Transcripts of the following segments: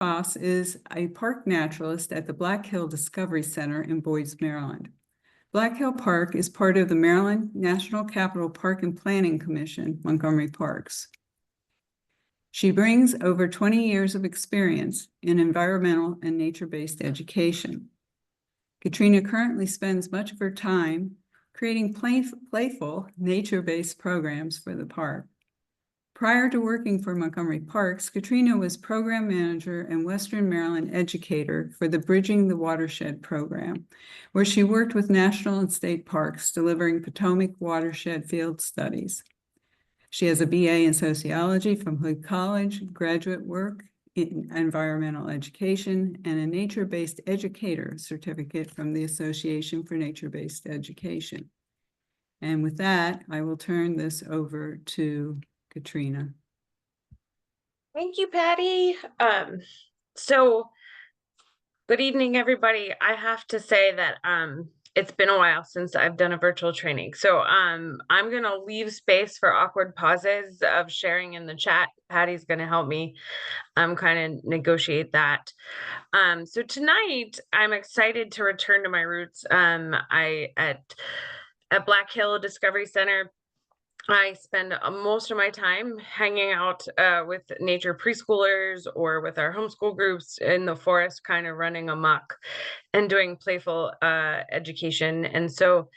Fauss is a park naturalist at the Black Hill Discovery Center in Boyds, Maryland. Black Hill Park is part of the Maryland National Capital Park and Planning Commission, Montgomery Parks. She brings over 20 years of experience in environmental and nature-based education. Katrina currently spends much of her time creating playful, nature-based programs for the park. Prior to working for Montgomery Parks, Katrina was program manager and Western Maryland educator for the Bridging the Watershed program, where she worked with national and state parks delivering Potomac watershed field studies. She has a BA in sociology from Hood College, graduate work in environmental education, and a nature-based educator certificate from the Association for Nature-Based Education. And with that, I will turn this over to Katrina. Thank you, Patty. So good evening, everybody. I have to say that it's been a while since I've done a virtual training. So I'm going to leave space for awkward pauses of sharing in the chat. Patty's going to help me kind of negotiate that. So tonight, I'm excited to return to my roots. At Black Hill Discovery Center, I spend most of my time hanging out with nature preschoolers or with our homeschool groups in the forest, kind of running amok and doing playful education. And so,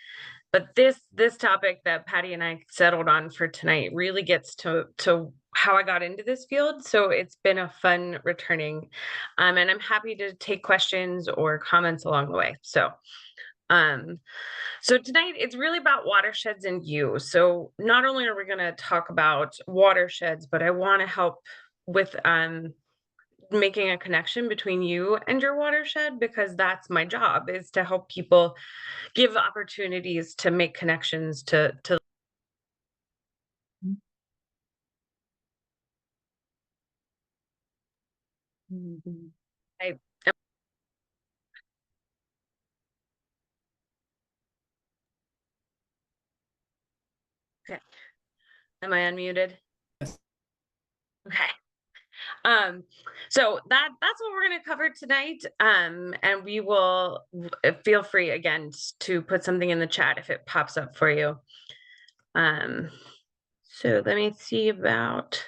but this topic that Patty and I settled on for tonight really gets to how I got into this field. So it's been a fun returning, and I'm happy to take questions or comments along the way. So tonight it's really about watersheds and you. So not only are we going to talk about watersheds, but I want to help with making a connection between you and your watershed, because that's my job, is to help people give opportunities to make connections to I okay. Am I unmuted? Yes. Okay. So that's what we're going to cover tonight. And we will feel free again to put something in the chat if it pops up for you. So let me see about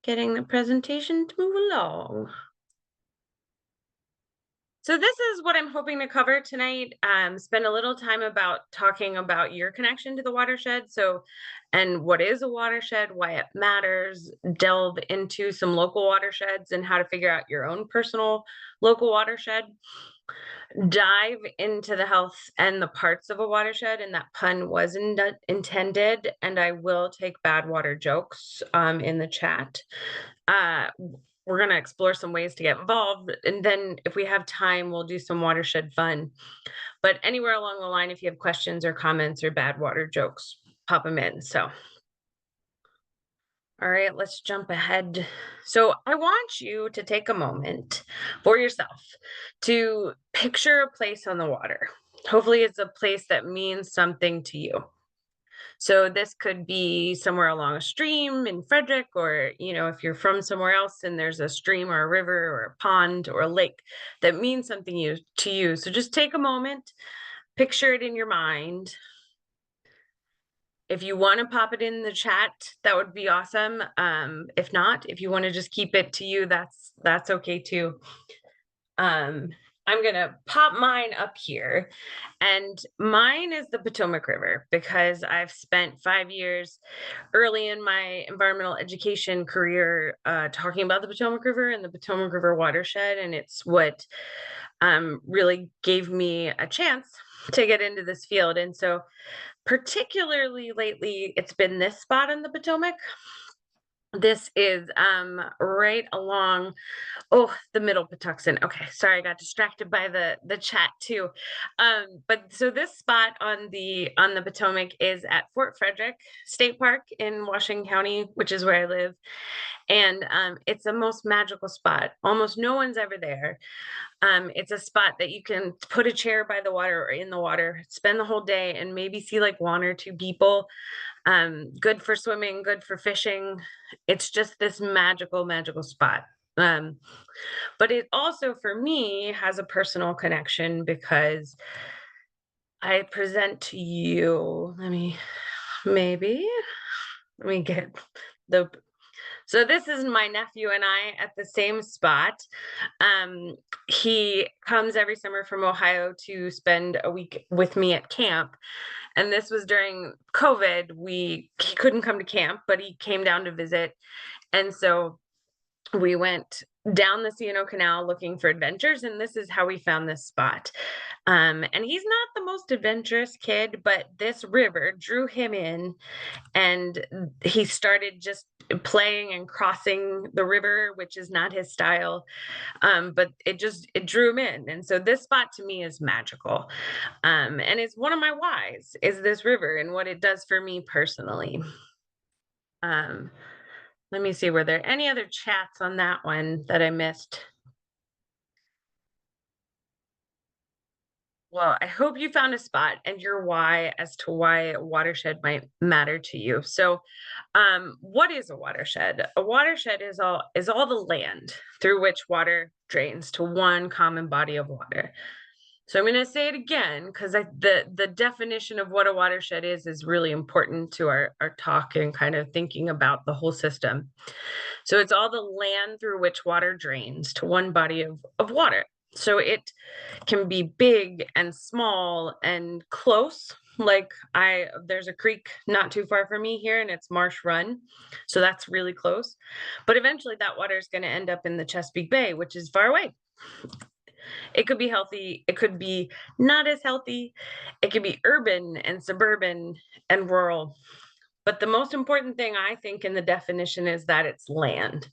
getting the presentation to move along. So this is what I'm hoping to cover tonight. Spend a little time talking about your connection to the watershed. So, and what is a watershed, why it matters, delve into some local watersheds and how to figure out your own personal local watershed. Dive into the health and the parts of a watershed, and that pun wasn't intended, and I will take bad water jokes in the chat. We're going to explore some ways to get involved, and then if we have time, we'll do some watershed fun. But anywhere along the line, if you have questions or comments or bad water jokes, pop them in. So all right, let's jump ahead. So I want you to take a moment for yourself to picture a place on the water. Hopefully it's a place that means something to you. So this could be somewhere along a stream in Frederick, or, you know, if you're from somewhere else and there's a stream or a river or a pond or a lake that means something to you. So just take a moment, picture it in your mind. If you want to pop it in the chat, that would be awesome. If not, if you want to just keep it to you, that's okay too. I'm going to pop mine up here, and mine is the Potomac River, because I've spent 5 years early in my environmental education career talking about the Potomac River and the Potomac River watershed, and it's what really gave me a chance to get into this field. And so particularly lately, it's been this spot on the Potomac. This is right along the middle Patuxent. Okay, sorry, I got distracted by the chat too. But so this spot on the Potomac is at Fort Frederick State Park in Washington County, which is where I live. And it's the most magical spot. Almost no one's ever there. It's a spot that you can put a chair by the water or in the water, spend the whole day, and maybe see like 1 or 2 people. Good for swimming, good for fishing. It's just this magical spot. But it also, for me, has a personal connection because I present to you, maybe, let me get the, so this is my nephew and I at the same spot. Um, he comes every summer from Ohio to spend a week with me at camp. And this was during COVID. He couldn't come to camp, but he came down to visit. And so we went down the C&O Canal looking for adventures, and this is how we found this spot. And he's not the most adventurous kid, but this river drew him in, and he started just playing and crossing the river, which is not his style. But it drew him in. And so this spot to me is magical. And it's one of my whys is this river and what it does for me personally. Let me see, were there any other chats on that one that I missed? Well, I hope you found a spot and your why as to why a watershed might matter to you. So, what is a watershed? A watershed is all the land through which water drains to one common body of water. So I'm going to say it again because the definition of what a watershed is really important to our talk and kind of thinking about the whole system. So it's all the land through which water drains to one body of water. So it can be big and small and close. Like there's a creek not too far from me here and it's Marsh Run. So that's really close. But eventually that water is going to end up in the Chesapeake Bay, which is far away. It could be healthy. It could be not as healthy. It could be urban and suburban and rural. But the most important thing I think in the definition is that it's land.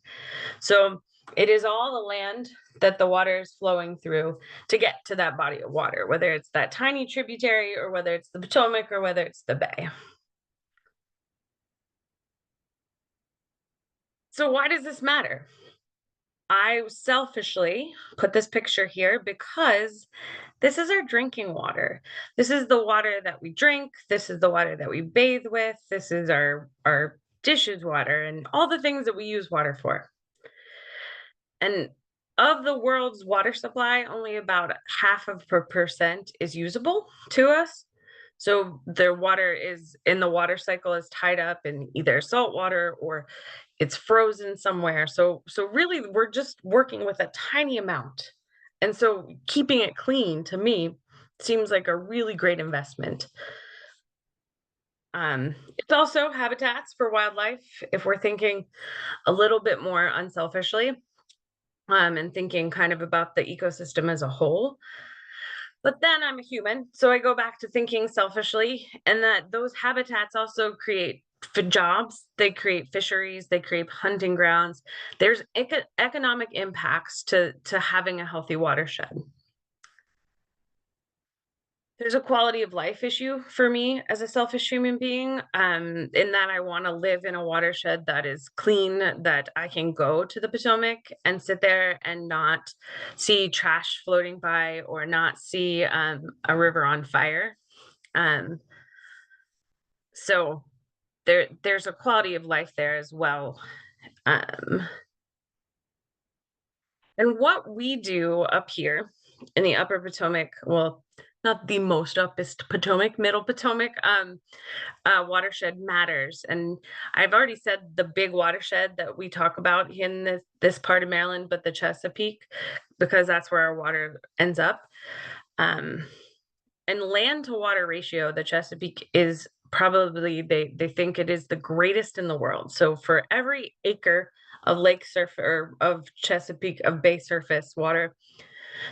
So it is all the land that the water is flowing through to get to that body of water, whether it's that tiny tributary or whether it's the Potomac or whether it's the bay. So why does this matter? I selfishly put this picture here because this is our drinking water. This is the water that we drink. This is the water that we bathe with. This is our dishes water and all the things that we use water for. And of the world's water supply, only about 0.5% is usable to us. So the water is in the water cycle is tied up in either salt water or it's frozen somewhere. So really we're just working with a tiny amount. And so keeping it clean to me seems like a really great investment. It's also habitats for wildlife if we're thinking a little bit more unselfishly, and thinking kind of about the ecosystem as a whole. But then I'm a human, so I go back to thinking selfishly, and that those habitats also create jobs, they create fisheries, they create hunting grounds. There's economic impacts to having a healthy watershed. There's a quality of life issue for me as a selfish human being, in that I want to live in a watershed that is clean, that I can go to the Potomac and sit there and not see trash floating by or not see a river on fire. So there's a quality of life there as well. And what we do up here in the upper Potomac, well, not the most uppest Potomac, middle Potomac, watershed matters. And I've already said the big watershed that we talk about in this part of Maryland, but the Chesapeake, because that's where our water ends up. And land to water ratio, the Chesapeake is probably, they think it is the greatest in the world. So for every acre of lake surface or of Chesapeake of bay surface water,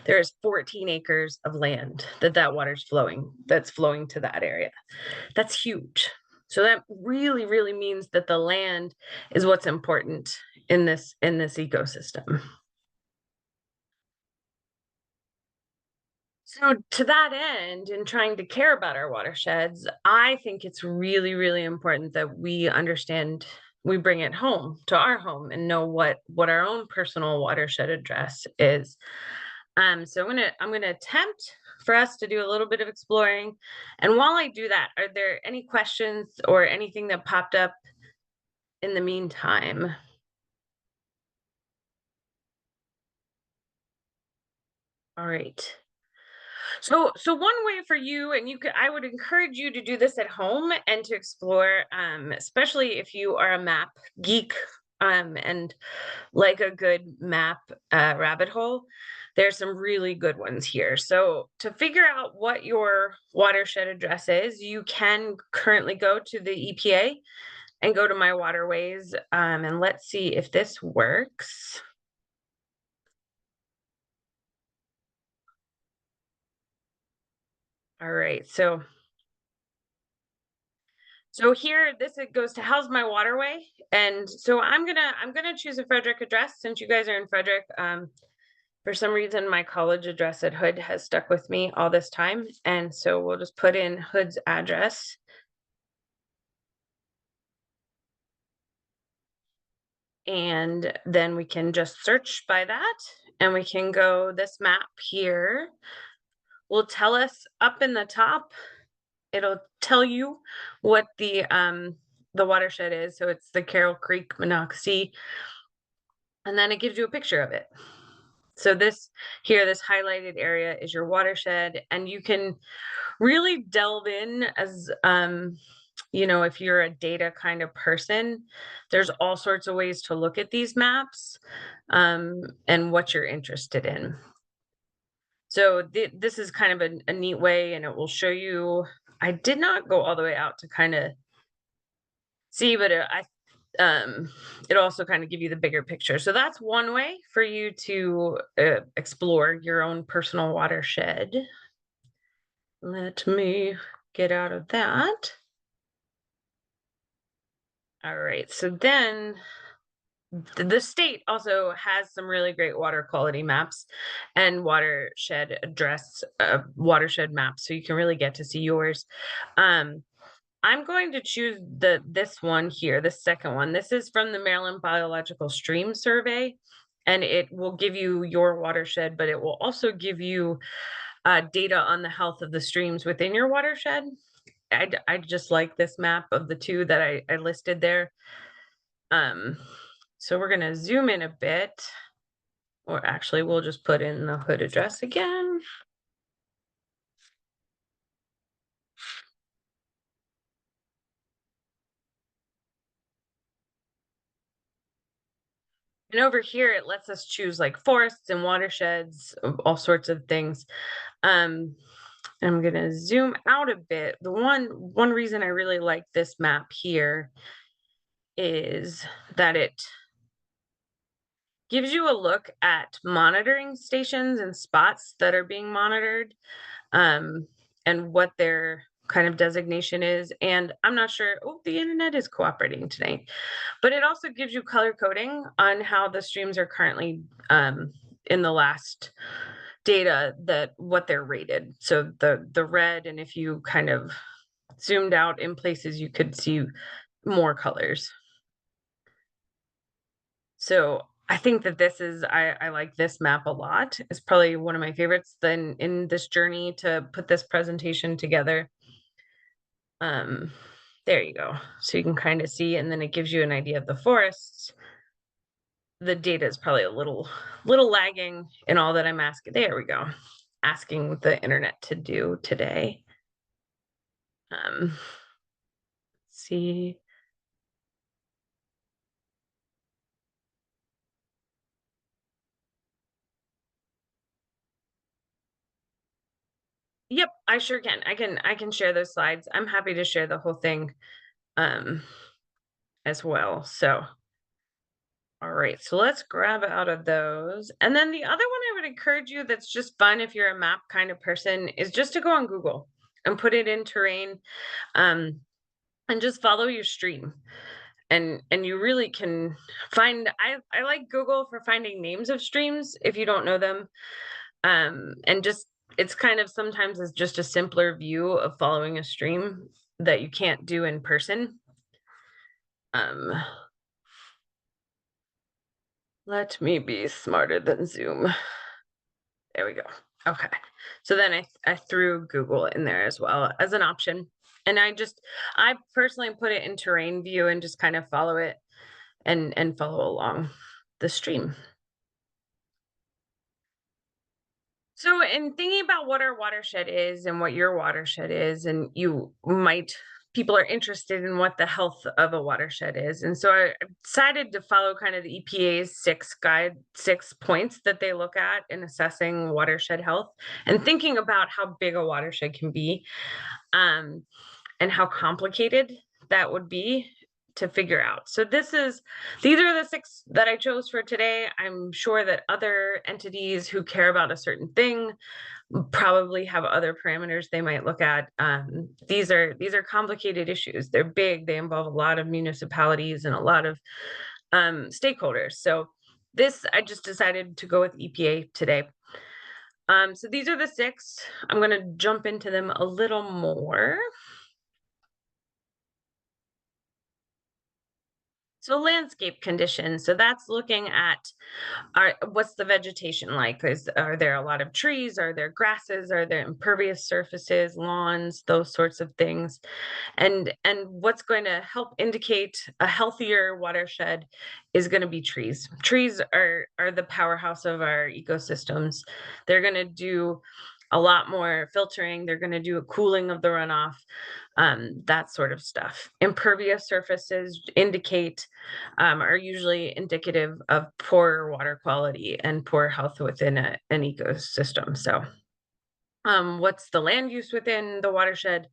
there is 14 acres of land that water's that's flowing to that area. That's huge. So that really, really means that the land is what's important in this ecosystem. So to that end, in trying to care about our watersheds, I think it's really, really important that we understand, we bring it home to our home and know what our own personal watershed address is. So I'm gonna attempt for us to do a little bit of exploring. And while I do that, are there any questions or anything that popped up in the meantime? All right. So one way for you, and I would encourage you to do this at home and to explore, especially if you are a map geek, and like a good map rabbit hole. There's some really good ones here. So to figure out what your watershed address is, you can currently go to the EPA and go to My Waterways, and let's see if this works. All right, so here, it goes to how's my waterway, and so I'm gonna choose a Frederick address since you guys are in Frederick. For some reason, my college address at Hood has stuck with me all this time, and so we'll just put in Hood's address. And then we can just search by that, and we can go, this map here will tell us up in the top, it'll tell you what the watershed is. So it's the Carroll Creek Monocacy, and then it gives you a picture of it. So this highlighted area is your watershed, and you can really delve in as if you're a data kind of person. There's all sorts of ways to look at these maps, and what you're interested in. So this is kind of a neat way, and it will show you. I did not go all the way out to kind of see, but it also kind of give you the bigger picture. So that's one way for you to explore your own personal watershed. Let me get out of that. All right, so then the state also has some really great water quality maps and watershed maps, so you can really get to see yours. I'm going to choose this one here, the second one. This is from the Maryland Biological Stream Survey, and it will give you your watershed, but it will also give you data on the health of the streams within your watershed. I just like this map of the two that I listed there. So we're gonna zoom in a bit, or actually we'll just put in the Hood address again. And over here, it lets us choose like forests and watersheds, all sorts of things. I'm gonna zoom out a bit. The one reason I really like this map here is that it gives you a look at monitoring stations and spots that are being monitored, and what their kind of designation is. And I'm not sure, oh, the internet is cooperating tonight, but it also gives you color coding on how the streams are currently, in the last data, that what they're rated. So the red, and if you kind of zoomed out in places, you could see more colors. So I think that I like this map a lot. It's probably one of my favorites then in this journey to put this presentation together. There you go. So you can kind of see, and then it gives you an idea of the forests. The data is probably a little lagging in all that I'm asking. There we go. Asking the internet to do today. Let's see. Yep, I sure can. I can share those slides. I'm happy to share the whole thing as well. So all right, so let's grab out of those. And then the other one I would encourage you, that's just fun if you're a map kind of person, is just to go on Google and put it in terrain, and just follow your stream. And you really can find, I like Google for finding names of streams if you don't know them. And just, it's kind of sometimes it's just a simpler view of following a stream that you can't do in person. Let me be smarter than Zoom. There we go. Okay. So then I threw Google in there as well as an option. And I personally put it in terrain view and just kind of follow it and follow along the stream. So in thinking about what our watershed is and what your watershed is, and people are interested in what the health of a watershed is. And so I decided to follow kind of the EPA's 6 points that they look at in assessing watershed health and thinking about how big a watershed can be, um, and how complicated that would be to figure out. So these are the 6 that I chose for today. I'm sure that other entities who care about a certain thing probably have other parameters they might look at. These are complicated issues. They're big. They involve a lot of municipalities and a lot of stakeholders. So I just decided to go with EPA today. So these are the 6. I'm going to jump into them a little more. So landscape conditions. So that's looking at what's the vegetation like? Are there a lot of trees? Are there grasses? Are there impervious surfaces, lawns, those sorts of things? And what's going to help indicate a healthier watershed is going to be trees. Trees are the powerhouse of our ecosystems. They're going to do a lot more filtering. They're going to do a cooling of the runoff, that sort of stuff. Impervious surfaces are usually indicative of poor water quality and poor health within an ecosystem. So, what's the land use within the watershed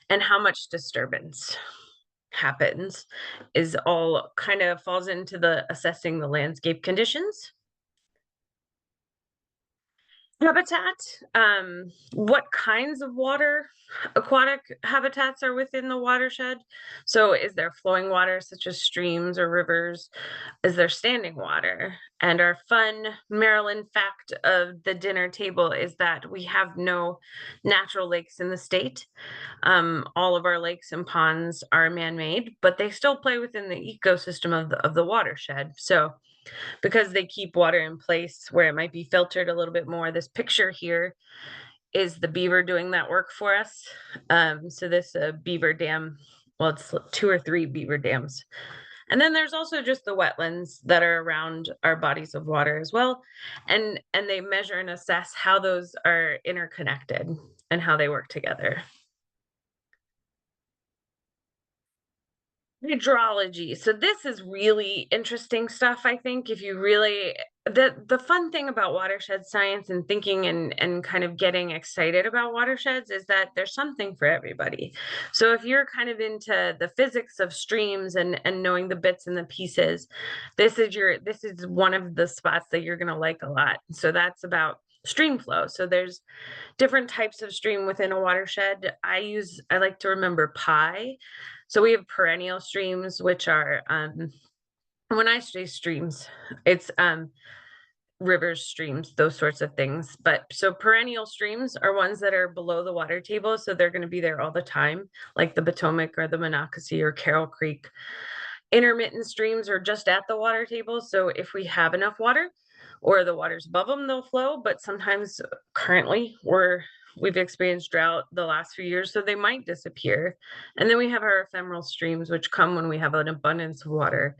and how much disturbance happens is all kind of falls into the assessing the landscape conditions. Habitat, what kinds of aquatic habitats are within the watershed? So is there flowing water such as streams or rivers? Is there standing water? And our fun Maryland fact of the dinner table is that we have no natural lakes in the state. All of our lakes and ponds are man-made, but they still play within the ecosystem of the watershed. So because they keep water in place where it might be filtered a little bit more. This picture here is the beaver doing that work for us. So this beaver dam, well, it's 2 or 3 beaver dams. And then there's also just the wetlands that are around our bodies of water as well. And they measure and assess how those are interconnected and how they work together. Hydrology. So this is really interesting stuff, I think. If you really the fun thing about watershed science and thinking and kind of getting excited about watersheds is that there's something for everybody. So if you're kind of into the physics of streams and knowing the bits and the pieces, this is one of the spots that you're going to like a lot. So that's about stream flow. So there's different types of stream within a watershed. I like to remember pi. So we have perennial streams, which are when I say streams, it's rivers, streams, those sorts of things. But so perennial streams are ones that are below the water table, so they're going to be there all the time, like the Potomac or the Monocacy or Carroll Creek. Intermittent streams are just at the water table, so if we have enough water or the water's above them, they'll flow. But sometimes currently we've experienced drought the last few years, so they might disappear. And then we have our ephemeral streams, which come when we have an abundance of water.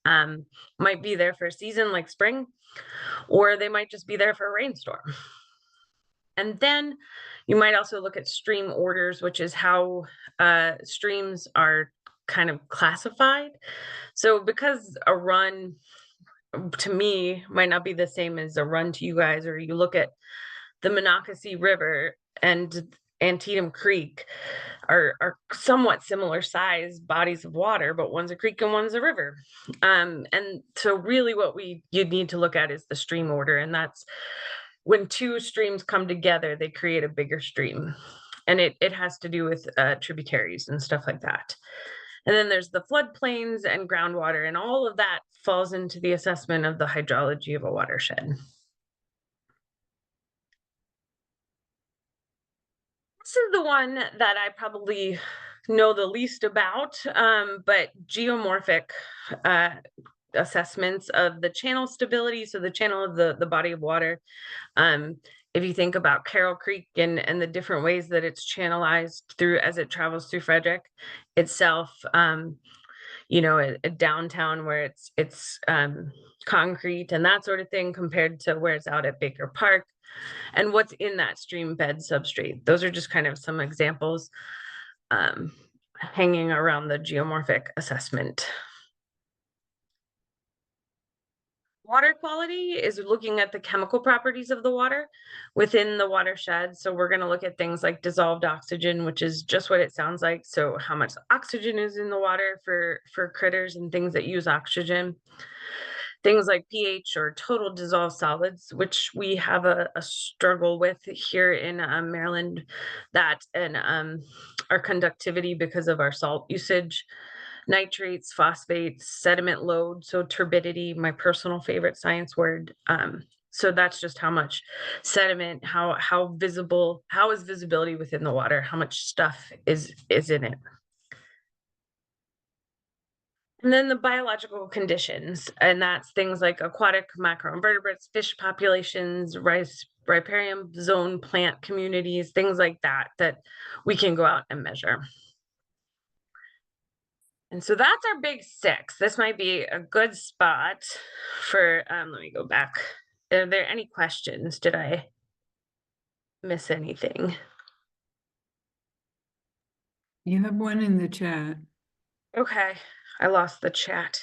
Might be there for a season like spring, or they might just be there for a rainstorm. And then you might also look at stream orders, which is how streams are kind of classified. So because a run to me might not be the same as a run to you guys, or you look at the Monocacy River and Antietam Creek are somewhat similar size bodies of water, but one's a creek and one's a river. And so really what you need to look at is the stream order. And that's when 2 streams come together, they create a bigger stream. And it has to do with tributaries and stuff like that. And then there's the floodplains and groundwater, and all of that falls into the assessment of the hydrology of a watershed. This is the one that I probably know the least about, but geomorphic assessments of the channel stability, so the channel of the body of water. If you think about Carroll Creek and the different ways that it's channelized through as it travels through Frederick itself, you know, a downtown where it's concrete and that sort of thing compared to where it's out at Baker Park, and what's in that stream bed substrate. Those are just kind of some examples hanging around the geomorphic assessment. Water quality is looking at the chemical properties of the water within the watershed. So we're going to look at things like dissolved oxygen, which is just what it sounds like. So how much oxygen is in the water for critters and things that use oxygen. Things like pH or total dissolved solids, which we have a struggle with here in Maryland, that and our conductivity because of our salt usage. Nitrates, phosphates, sediment load, so turbidity, my personal favorite science word. So that's just how much sediment, how is visibility within the water, how much stuff is in it. And then the biological conditions, and that's things like aquatic macroinvertebrates, fish populations, riparian zone plant communities, things like that we can go out and measure. And so that's our big 6. This might be a good spot for, let me go back. Are there any questions? Did I miss anything? You have one in the chat. Okay, I lost the chat.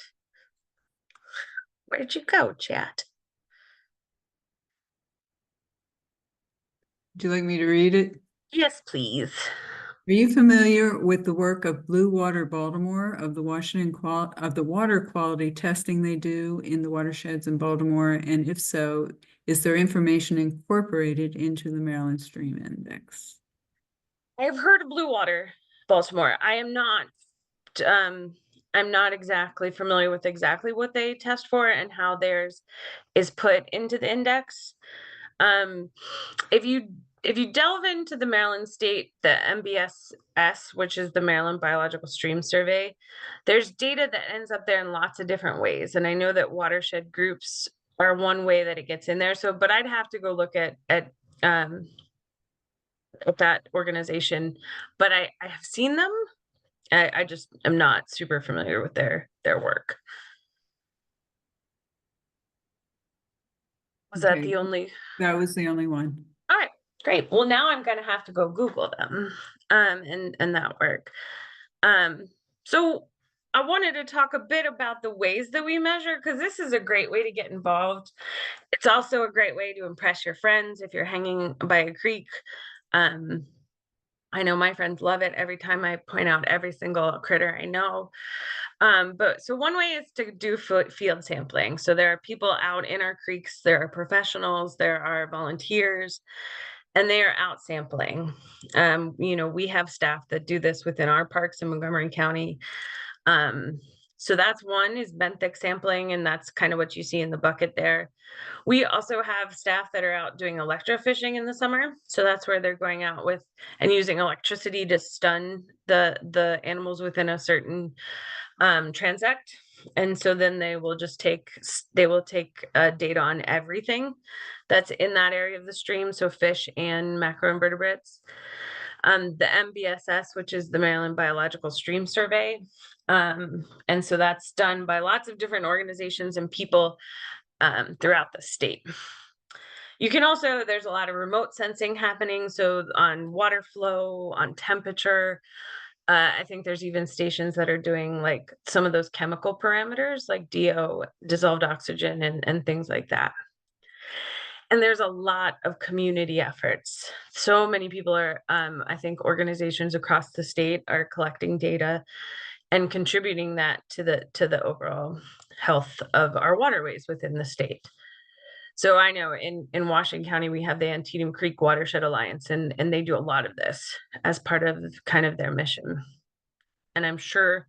Where'd you go, chat? Would you like me to read it? Yes, please. Are you familiar with the work of Blue Water Baltimore of the water quality testing they do in the watersheds in Baltimore? And if so, is their information incorporated into the Maryland Stream Index? I've heard of Blue Water Baltimore. I'm not exactly familiar with exactly what they test for and how theirs is put into the index. If you delve into the Maryland State, the MBSS, which is the Maryland Biological Stream Survey, there's data that ends up there in lots of different ways. And I know that watershed groups are one way that it gets in there. So, but I'd have to go look at that organization. But I have seen them. I just am not super familiar with their work. Was that the only? That was the only one. All right, great. Well, now I'm going to have to go Google them and that work. So I wanted to talk a bit about the ways that we measure, because this is a great way to get involved. It's also a great way to impress your friends if you're hanging by a creek. I know my friends love it every time I point out every single critter I know. But so one way is to do field sampling. So there are people out in our creeks, there are professionals, there are volunteers, and they are out sampling. You know, we have staff that do this within our parks in Montgomery County. So that's one, is benthic sampling, and that's kind of what you see in the bucket there. We also have staff that are out doing electrofishing in the summer. So that's where they're going out with and using electricity to stun the animals within a certain transect. And so then they will take data on everything that's in that area of the stream, so fish and macroinvertebrates. The MBSS, which is the Maryland Biological Stream Survey. And so that's done by lots of different organizations and people throughout the state. You can also, there's a lot of remote sensing happening. So on water flow, on temperature, I think there's even stations that are doing like some of those chemical parameters like DO, dissolved oxygen, and things like that. And there's a lot of community efforts. So many people are, I think organizations across the state are collecting data and contributing that to the overall health of our waterways within the state. So I know in Washington County, we have the Antietam Creek Watershed Alliance, and they do a lot of this as part of kind of their mission. And I'm sure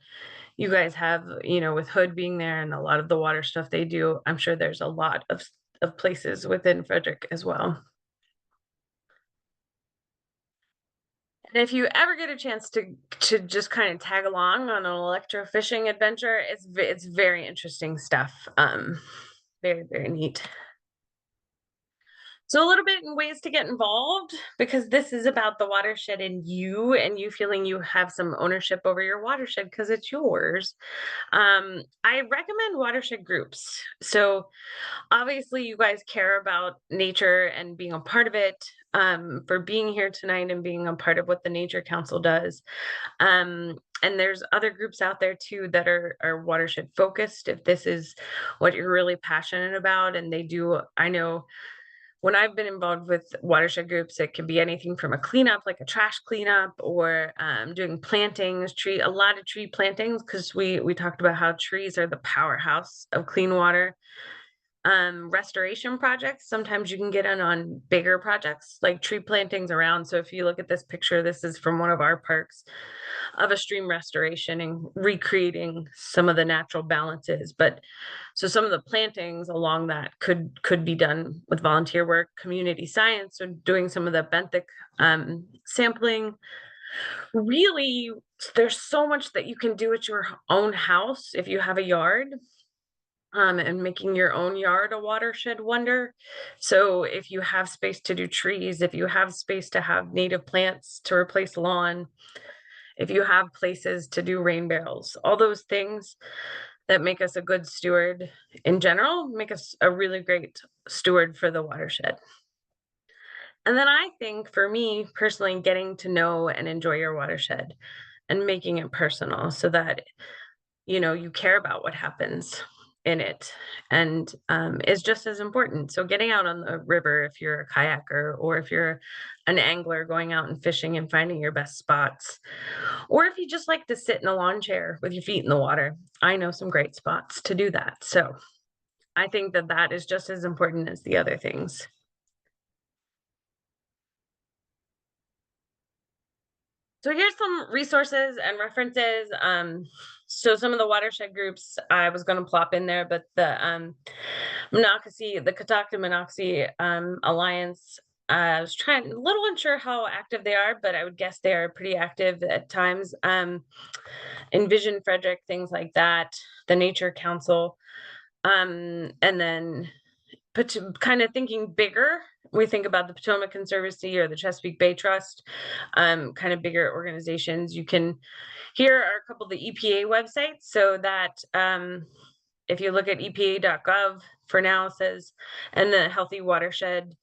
you guys have, you know, with Hood being there and a lot of the water stuff they do, I'm sure there's a lot of places within Frederick as well. And if you ever get a chance to just kind of tag along on an electrofishing adventure, it's very interesting stuff. Very, very neat. So a little bit in ways to get involved, because this is about the watershed and you feeling you have some ownership over your watershed because it's yours. I recommend watershed groups. So obviously you guys care about nature and being a part of it, for being here tonight and being a part of what the Nature Council does. And there's other groups out there too that are watershed focused if this is what you're really passionate about. And they do, I know when I've been involved with watershed groups, it can be anything from a cleanup, like a trash cleanup, or doing plantings, a lot of tree plantings, because we talked about how trees are the powerhouse of clean water. Restoration projects, sometimes you can get in on bigger projects like tree plantings around. So if you look at this picture, this is from one of our parks of a stream restoration and recreating some of the natural balances. But so some of the plantings along that could be done with volunteer work, community science, or doing some of the benthic sampling. Really, there's so much that you can do at your own house if you have a yard, and making your own yard a watershed wonder. So if you have space to do trees, if you have space to have native plants to replace lawn, if you have places to do rain barrels, all those things that make us a good steward in general, make us a really great steward for the watershed. And then I think for me personally, getting to know and enjoy your watershed and making it personal so that you care about what happens in it, and is just as important. So getting out on the river, if you're a kayaker or if you're an angler, going out and fishing and finding your best spots, or if you just like to sit in a lawn chair with your feet in the water, I know some great spots to do that. So I think that that is just as important as the other things. So here's some resources and references. So some of the watershed groups I was going to plop in there, but the Monocacy, the Catoctin Monocacy Alliance, I was trying, a little unsure how active they are, but I would guess they are pretty active at times. Envision Frederick, things like that. The Nature Council, and then kind of thinking bigger, we think about the Potomac Conservancy or the Chesapeake Bay Trust, kind of bigger organizations. Here are a couple of the EPA websites, so that if you look at epa.gov for now, it says, and the Healthy Watershed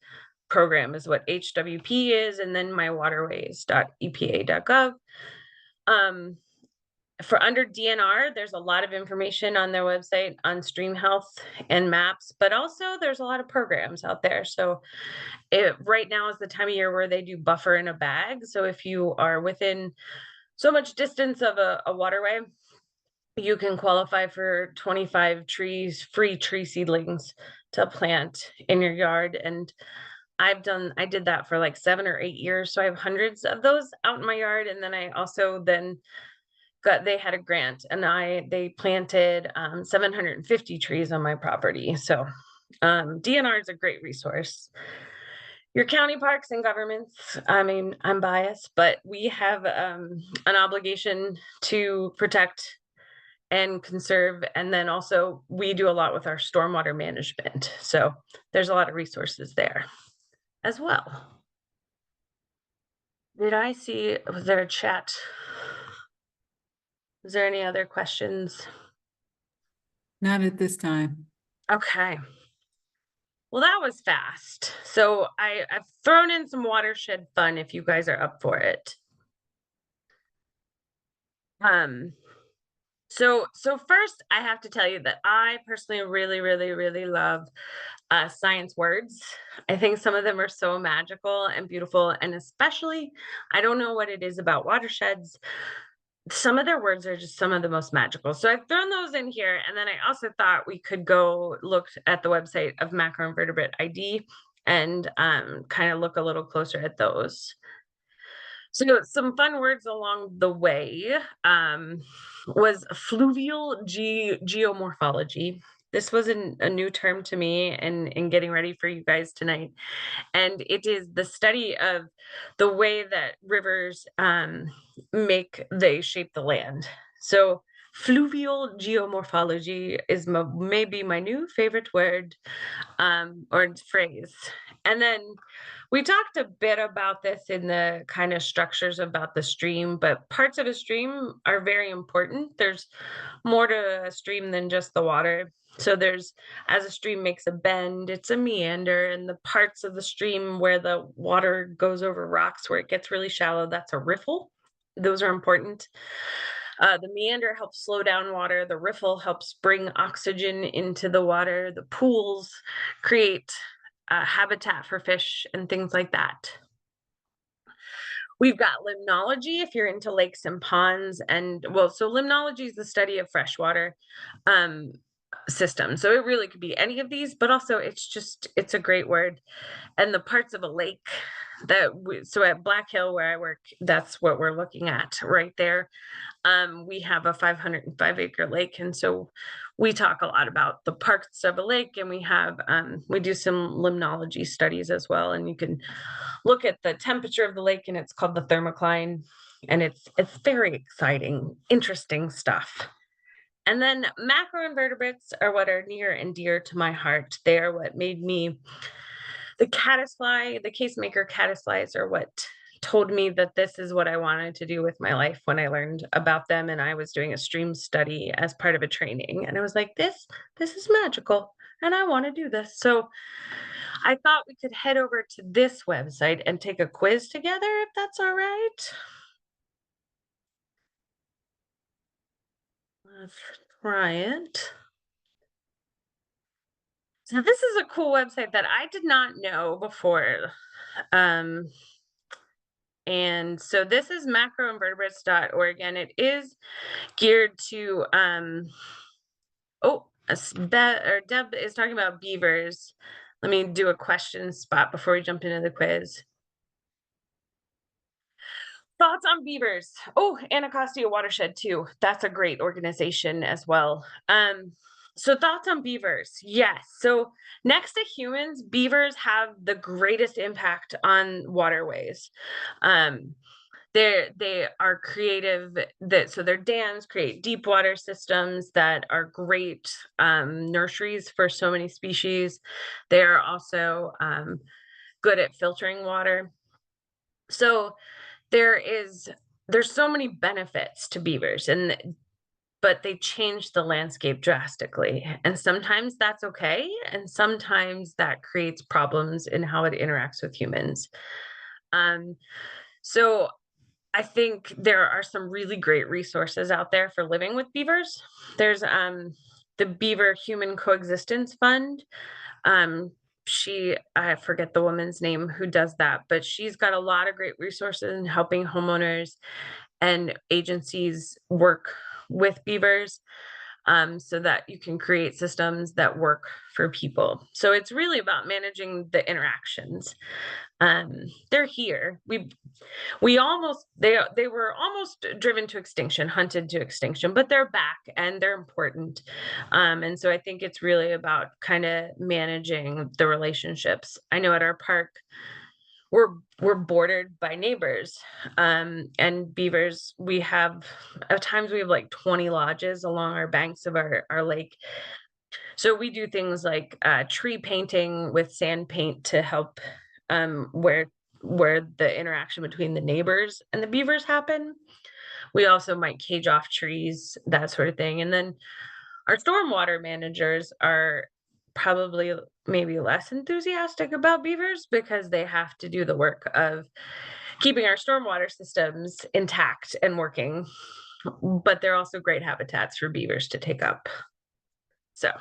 Program is what HWP is, and then mywaterways.epa.gov. For under DNR, there's a lot of information on their website on stream health and maps, but also there's a lot of programs out there. So right now is the time of year where they do buffer in a bag. So if you are within so much distance of a waterway, you can qualify for 25 free tree seedlings to plant in your yard. And I did that for like 7 or 8 years. So I have hundreds of those out in my yard. And then I also they had a grant, and they planted 750 trees on my property. So DNR is a great resource. Your county parks and governments, I mean, I'm biased, but we have an obligation to protect and conserve. And then also we do a lot with our stormwater management. So there's a lot of resources there as well. Was there a chat? Is there any other questions? Not at this time. Okay. Well, that was fast. So I've thrown in some watershed fun if you guys are up for it. So first I have to tell you that I personally really, really, really love science words. I think some of them are so magical and beautiful, and especially, I don't know what it is about watersheds. Some of their words are just some of the most magical. So I've thrown those in here. And then I also thought we could go look at the website of Macroinvertebrate ID and kind of look a little closer at those. So some fun words along the way was fluvial geomorphology. This was a new term to me in getting ready for you guys tonight. And it is the study of the way that rivers they shape the land. So fluvial geomorphology is maybe my new favorite word, or phrase. And then we talked a bit about this in the kind of structures about the stream, but parts of a stream are very important. There's more to a stream than just the water. So there's, as a stream makes a bend, it's a meander, and the parts of the stream where the water goes over rocks where it gets really shallow, that's a riffle. Those are important. The meander helps slow down water. The riffle helps bring oxygen into the water. The pools create habitat for fish and things like that. We've got limnology if you're into lakes and ponds. And well, so limnology is the study of freshwater systems. So it really could be any of these, but also it's a great word. And the parts of a lake so at Black Hill where I work, that's what we're looking at right there. We have a 505-acre lake, and so we talk a lot about the parts of a lake, and we do some limnology studies as well, and you can look at the temperature of the lake, and it's called the thermocline, and it's very exciting, interesting stuff. And then macroinvertebrates are what are near and dear to my heart. They are what made me the caddisfly, the casemaker caddisflies are what told me that this is what I wanted to do with my life when I learned about them. And I was doing a stream study as part of a training. And I was like, this is magical. And I want to do this. So I thought we could head over to this website and take a quiz together, if that's all right. Let's try it. So this is a cool website that I did not know before. And so this is macroinvertebrates.org, and it is geared to Deb is talking about beavers. Let me do a question spot before we jump into the quiz. Thoughts on beavers? Oh, Anacostia Watershed too. That's a great organization as well. So thoughts on beavers? Yes. So next to humans, beavers have the greatest impact on waterways. They are creative, so their dams create deep water systems that are great nurseries for so many species. They are also good at filtering water. So there's so many benefits to beavers, but they change the landscape drastically. And sometimes that's okay, and sometimes that creates problems in how it interacts with humans. So I think there are some really great resources out there for living with beavers. There's the Beaver Human Coexistence Fund. I forget the woman's name who does that, but she's got a lot of great resources in helping homeowners and agencies work with beavers, so that you can create systems that work for people. So it's really about managing the interactions. They're here. They were almost driven to extinction, hunted to extinction, but they're back and they're important. And so I think it's really about kind of managing the relationships. I know at our park, we're bordered by neighbors, and beavers. At times we have like 20 lodges along our banks of our lake. So we do things like tree painting with sand paint to help where the interaction between the neighbors and the beavers happen. We also might cage off trees, that sort of thing. And then our stormwater managers are probably maybe less enthusiastic about beavers because they have to do the work of keeping our stormwater systems intact and working. But they're also great habitats for beavers to take up. So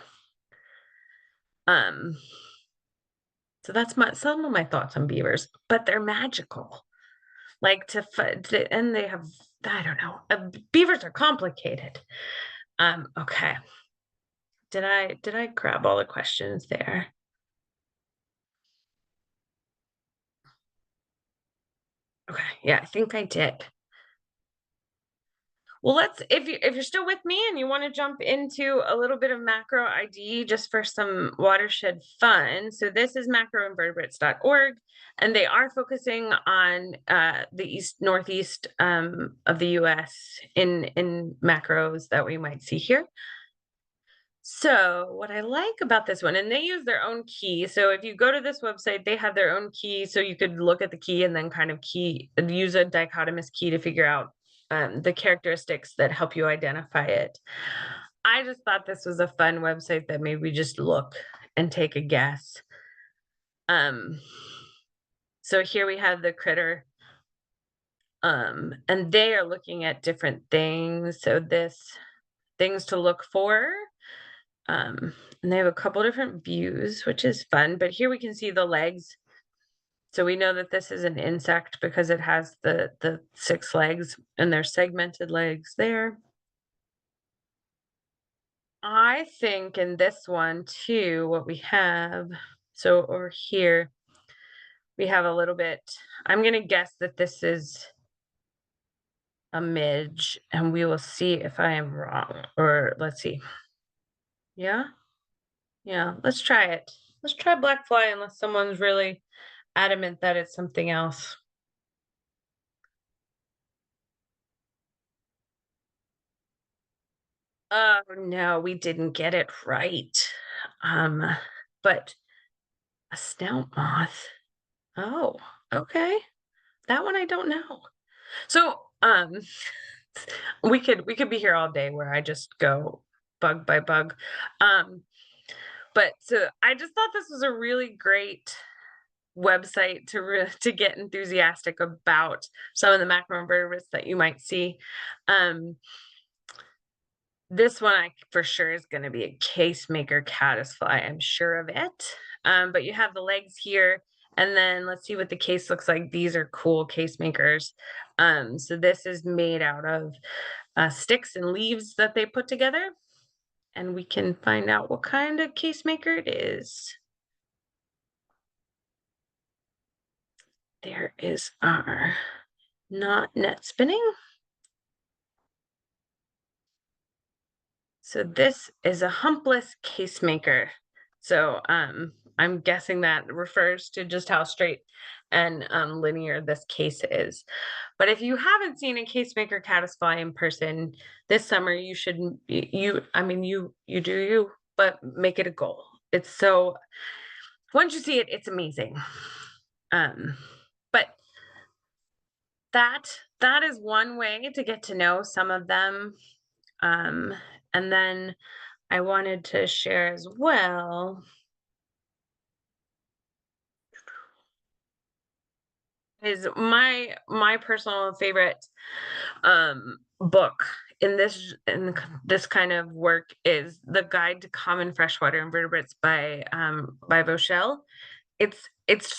that's some of my thoughts on beavers, but they're magical. And they have, I don't know, beavers are complicated. Okay. Did I grab all the questions there? Okay, yeah, I think I did. Well, if you're still with me and you want to jump into a little bit of macro ID just for some watershed fun. So this is macroinvertebrates.org, and they are focusing on the northeast of the US in macros that we might see here. So what I like about this one, and they use their own key. So if you go to this website, they have their own key. So you could look at the key and then kind of use a dichotomous key to figure out the characteristics that help you identify it. I just thought this was a fun website that maybe just look and take a guess. So here we have the critter. And they are looking at different things. So things to look for. And they have a couple different views, which is fun, but here we can see the legs. So we know that this is an insect because it has the 6 legs and there's segmented legs there. I think in this one too, what we have, so over here, we have a little bit, I'm gonna guess that this is a midge, and we will see if I am wrong, or let's see. Yeah. Yeah, let's try it. Let's try black fly unless someone's really adamant that it's something else. Oh no, we didn't get it right. But a snout moth. Oh, okay. That one I don't know. So, we could be here all day where I just go bug by bug. But so I just thought this was a really great website to get enthusiastic about some of the macroinvertebrates that you might see. This one for sure is going to be a case maker caddisfly. I'm sure of it. But you have the legs here, and then let's see what the case looks like. These are cool case makers. So this is made out of sticks and leaves that they put together, and we can find out what kind of case maker it is. There is our not net spinning. So this is a humpless case maker. So I'm guessing that refers to just how straight and linear this case is. But if you haven't seen a case maker caddisfly in person this summer, you should you do you, but make it a goal. It's so, once you see it, it's amazing. But that is one way to get to know some of them. And then I wanted to share as well is my personal favorite book in this kind of work is The Guide to Common Freshwater Invertebrates by Vaushel. It's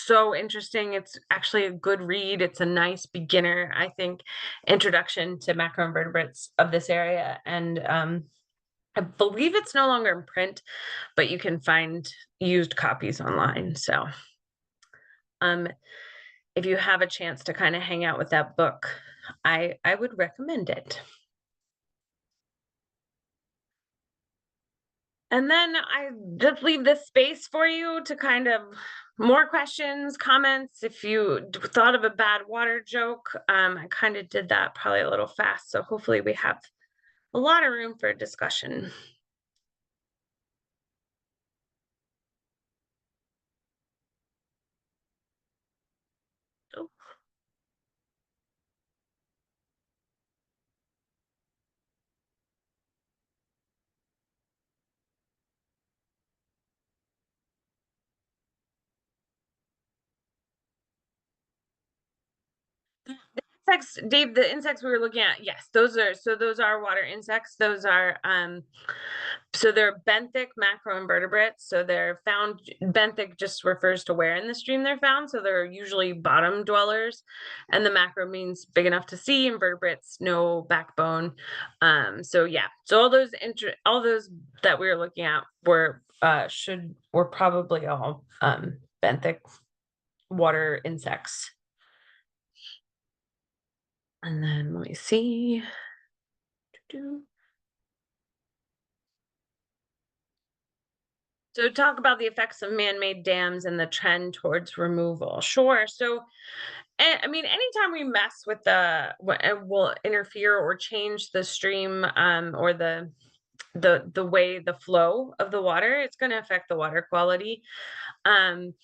so interesting. It's actually a good read. It's a nice beginner, I think, introduction to macroinvertebrates of this area. And I believe it's no longer in print, but you can find used copies online. So if you have a chance to kind of hang out with that book, I would recommend it. And then I just leave this space for you to kind of more questions, comments. If you thought of a bad water joke, I kind of did that probably a little fast. So hopefully we have a lot of room for discussion. Oh. Insects, Dave, the insects we were looking at, yes, those are water insects. Those are so they're benthic macroinvertebrates. So they're found, benthic just refers to where in the stream they're found. So they're usually bottom dwellers, and the macro means big enough to see, invertebrates, no backbone. So yeah, so all those that we were looking at were probably all benthic water insects. And then let me see. So talk about the effects of man-made dams and the trend towards removal. Sure. So, I mean, anytime we mess with will interfere or change the stream, or the way the flow of the water, it's going to affect the water quality. Um,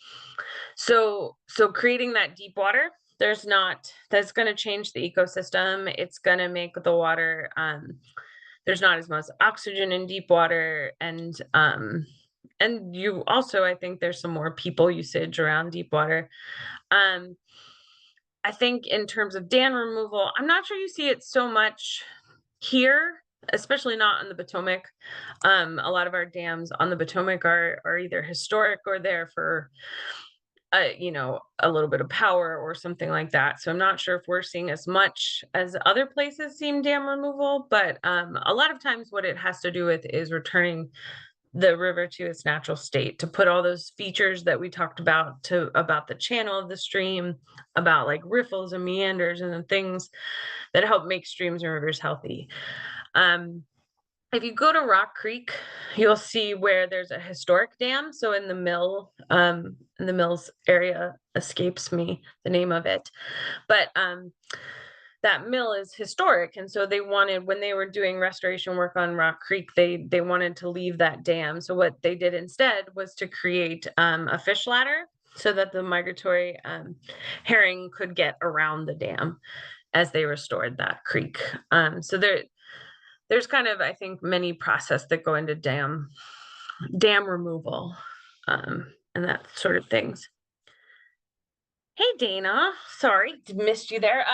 so creating that deep water, that's going to change the ecosystem. It's going to make the water, there's not as much oxygen in deep water, and you also, I think there's some more people usage around deep water. I think in terms of dam removal, I'm not sure you see it so much here, especially not on the Potomac. A lot of our dams on the Potomac are either historic or there for a little bit of power or something like that. So I'm not sure if we're seeing as much as other places seem dam removal, but a lot of times what it has to do with is returning the river to its natural state, to put all those features that we talked about about the channel of the stream, about like riffles and meanders and the things that help make streams and rivers healthy. If you go to Rock Creek, you'll see where there's a historic dam. So in the Mills area, escapes me the name of it, but that mill is historic, and so they wanted, when they were doing restoration work on Rock Creek, they wanted to leave that dam. So what they did instead was to create a fish ladder so that the migratory herring could get around the dam as they restored that creek. So there's kind of, I think, many process that go into dam removal, and that sort of things. Hey, Dana, sorry, missed you there.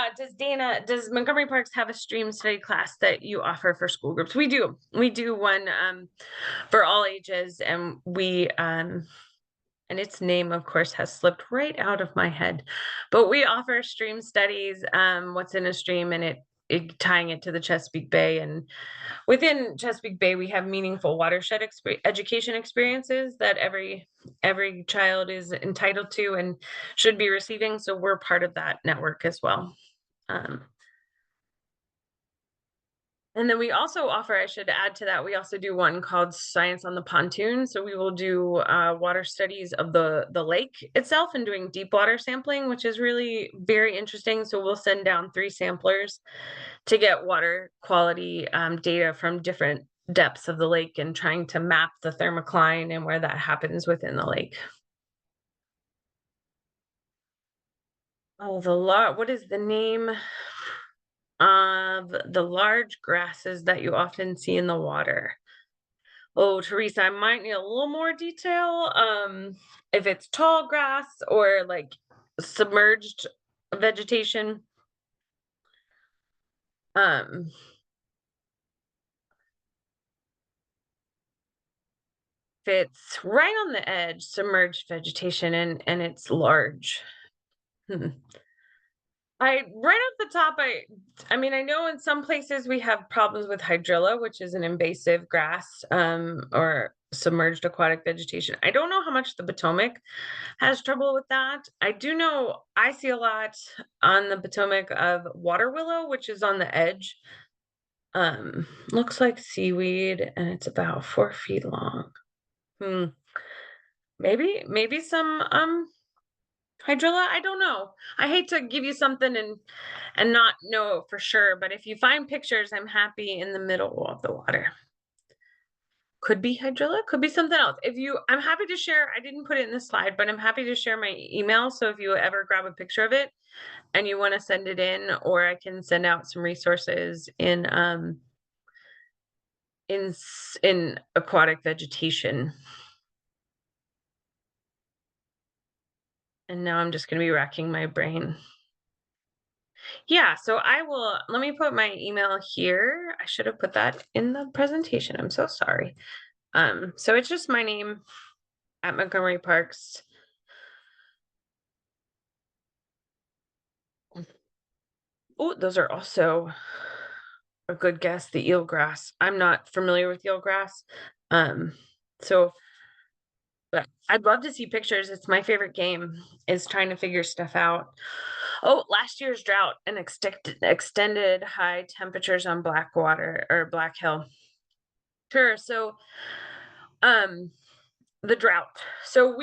Does Montgomery Parks have a stream study class that you offer for school groups? We do one for all ages, and and its name, of course, has slipped right out of my head, but we offer stream studies, what's in a stream, and it tying it to the Chesapeake Bay. And within Chesapeake Bay, we have meaningful watershed education experiences that every child is entitled to and should be receiving. So we're part of that network as well. And then we also offer, I should add to that, we also do one called Science on the Pontoon. So we will do water studies of the lake itself and doing deep water sampling, which is really very interesting. So we'll send down 3 samplers to get water quality data from different depths of the lake and trying to map the thermocline and where that happens within the lake. Oh, what is the name of the large grasses that you often see in the water? Oh, Teresa, I might need a little more detail. If it's tall grass or like submerged vegetation. If it's right on the edge, submerged vegetation, and it's large. Right off the top, I mean, I know in some places we have problems with hydrilla, which is an invasive grass, or submerged aquatic vegetation. I don't know how much the Potomac has trouble with that. I do know I see a lot on the Potomac of water willow, which is on the edge. Looks like seaweed, and it's about 4 feet long. Maybe some hydrilla. I don't know. I hate to give you something and not know for sure, but if you find pictures, I'm happy in the middle of the water. Could be hydrilla, could be something else. I'm happy to share. I didn't put it in the slide, but I'm happy to share my email. So if you ever grab a picture of it and you want to send it in, or I can send out some resources in aquatic vegetation. And now I'm just going to be racking my brain. Yeah, so let me put my email here. I should have put that in the presentation. I'm so sorry. So it's just my name at Montgomery Parks. Oh, those are also a good guess, the eelgrass. I'm not familiar with eelgrass. But I'd love to see pictures. It's my favorite game, is trying to figure stuff out. Oh, last year's drought and extended high temperatures on Blackwater or Black Hill. Sure. So, the drought. So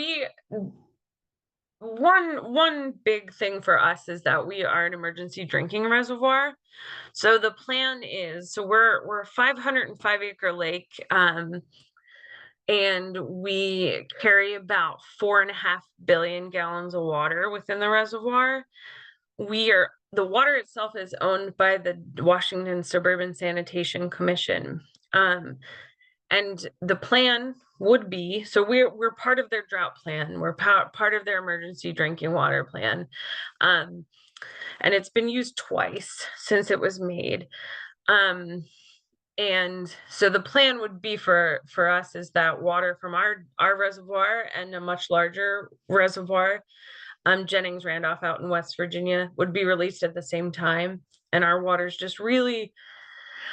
one big thing for us is that we are an emergency drinking reservoir. So the plan is, so we're a 505-acre lake, and we carry about 4.5 billion gallons of water within the reservoir. The water itself is owned by the Washington Suburban Sanitation Commission. And the plan would be, so we're part of their drought plan. We're part of their emergency drinking water plan. And it's been used twice since it was made. And so the plan would be for us is that water from our reservoir and a much larger reservoir, Jennings Randolph out in West Virginia, would be released at the same time. And our water's just really,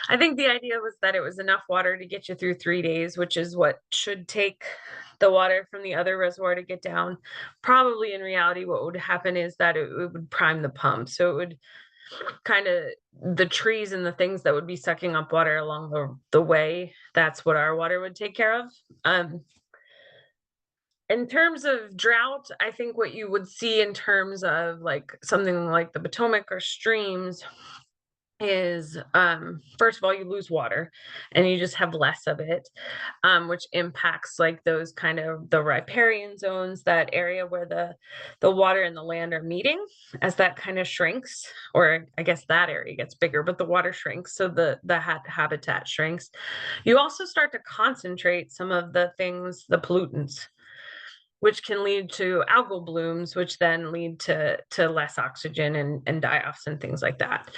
I think the idea was that it was enough water to get you through 3 days, which is what should take the water from the other reservoir to get down. Probably in reality, what would happen is that it would prime the pump. So it would kind of, the trees and the things that would be sucking up water along the way, that's what our water would take care of. In terms of drought, I think what you would see in terms of like something like the Potomac or streams is, first of all, you lose water and you just have less of it, which impacts like those kind of the riparian zones, that area where the water and the land are meeting. As that kind of shrinks, or I guess that area gets bigger, but the water shrinks, so the habitat shrinks. You also start to concentrate some of the things, the pollutants, which can lead to algal blooms, which then lead to less oxygen and die-offs and things like that.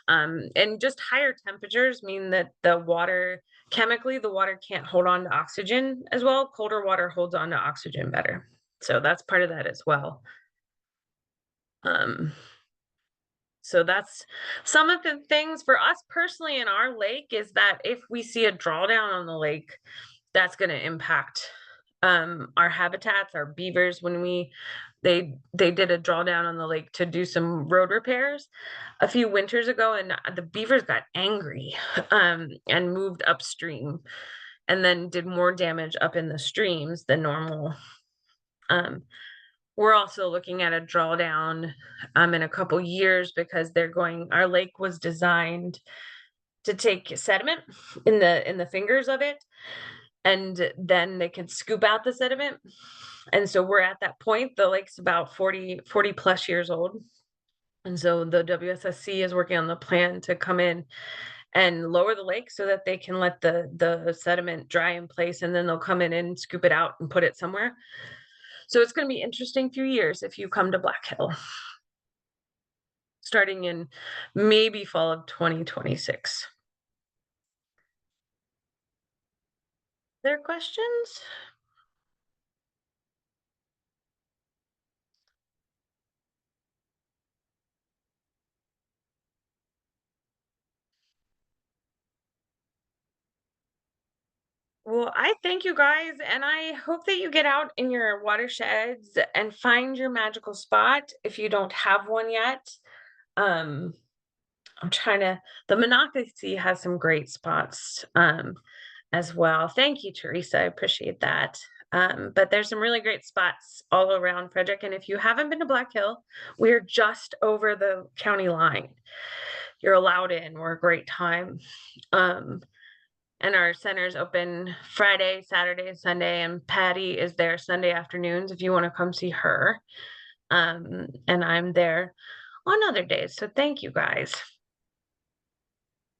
And just higher temperatures mean that the water, chemically, the water can't hold on to oxygen as well. Colder water holds on to oxygen better. So that's part of that as well. So that's some of the things for us personally in our lake, is that if we see a drawdown on the lake, that's going to impact our habitats, our beavers. When they did a drawdown on the lake to do some road repairs a few winters ago, and the beavers got angry and moved upstream, and then did more damage up in the streams than normal. We're also looking at a drawdown in a couple years, because our lake was designed to take sediment in the fingers of it, and then they can scoop out the sediment. And so we're at that point. The lake's about 40 plus years old. And so the WSSC is working on the plan to come in and lower the lake so that they can let the sediment dry in place, and then they'll come in and scoop it out and put it somewhere. So it's going to be interesting few years if you come to Black Hill, starting in maybe fall of 2026. There questions? Well, I thank you guys, and I hope that you get out in your watersheds and find your magical spot if you don't have one yet. Um, the Monocacy has some great spots as well. Thank you, Teresa. I appreciate that. But there's some really great spots all around Frederick. And if you haven't been to Black Hill, we're just over the county line. You're allowed in. We're a great time. And our center's open Friday, Saturday, and Sunday, and Patty is there Sunday afternoons if you want to come see her. And I'm there on other days. So thank you guys.